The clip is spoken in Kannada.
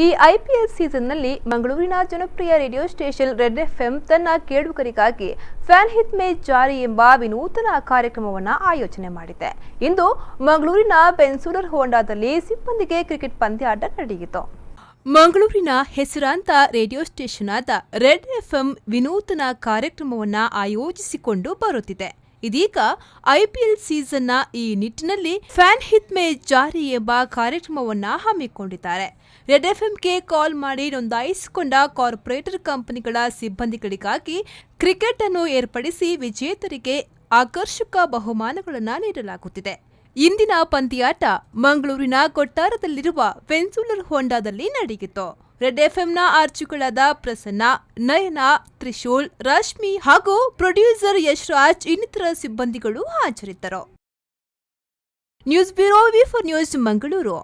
ಈ ಐಪಿಎಲ್ ಸೀಸನ್ನಲ್ಲಿ ಮಂಗಳೂರಿನ ಜನಪ್ರಿಯ ರೇಡಿಯೋ ಸ್ಟೇಷನ್ ರೆಡ್ ಎಫ್ಎಂ ತನ್ನ ಕೇಳುಗರಿಗಾಗಿ ಫ್ಯಾನ್ ಹಿತ್ ಮೇ ಜಾರಿ ಎಂಬ ವಿನೂತನ ಕಾರ್ಯಕ್ರಮವನ್ನು ಆಯೋಜನೆ ಮಾಡಿದೆ. ಇಂದು ಮಂಗಳೂರಿನ ಪೆನಿನ್ಸುಲರ್ ಹೋಂಡಾದಲ್ಲಿ ಸಿಬ್ಬಂದಿಗೆ ಕ್ರಿಕೆಟ್ ಪಂದ್ಯಾಟ ನಡೆಯಿತು. ಮಂಗಳೂರಿನ ಹೆಸರಾಂತ ರೇಡಿಯೋ ಸ್ಟೇಷನ್ ಆದ ರೆಡ್ ಎಫ್ಎಂ ವಿನೂತನ ಕಾರ್ಯಕ್ರಮವನ್ನು ಆಯೋಜಿಸಿಕೊಂಡು ಬರುತ್ತಿದೆ. ಇದೀಗ ಐಪಿಎಲ್ ಸೀಸನ್ನ ಈ ನಿಟ್ಟಿನಲ್ಲಿ ಫ್ಯಾನ್ ಹಿತ್ ಮೇ ಜಾರಿ ಎಂಬ ಕಾರ್ಯಕ್ರಮವನ್ನು ಹಮ್ಮಿಕೊಂಡಿದ್ದಾರೆ. ರೆಡ್ ಎಫ್ಎಂಗೆ ಕಾಲ್ ಮಾಡಿ ನೋಂದಾಯಿಸಿಕೊಂಡ ಕಾರ್ಪೊರೇಟರ್ ಕಂಪನಿಗಳ ಸಿಬ್ಬಂದಿಗಳಿಗಾಗಿ ಕ್ರಿಕೆಟ್ ಅನ್ನು ಏರ್ಪಡಿಸಿ ವಿಜೇತರಿಗೆ ಆಕರ್ಷಕ ಬಹುಮಾನಗಳನ್ನು ನೀಡಲಾಗುತ್ತಿದೆ. ಇಂದಿನ ಪಂದ್ಯಾಟ ಮಂಗಳೂರಿನ ಕೊಟ್ಟಾರದಲ್ಲಿರುವ ಪೆನಿನ್ಸುಲರ್ ಹೋಂಡಾದಲ್ಲಿ ನಡೆಯಿತು. ರೆಡ್ ಎಫ್ಎಂನ ಆರ್ಜಿಗಳಾದ ಪ್ರಸನ್ನ, ನಯನ, ತ್ರಿಶೂಲ್, ರಶ್ಮಿ ಹಾಗೂ ಪ್ರೊಡ್ಯೂಸರ್ ಯಶ್ರಾಜ್ ಇನ್ನಿತರ ಸಿಬ್ಬಂದಿಗಳು ಹಾಜರಿದ್ದರು. ನ್ಯೂಸ್ ಬ್ಯೂರೋ ವಿ4 ನ್ಯೂಸ್ ಮಂಗಳೂರು.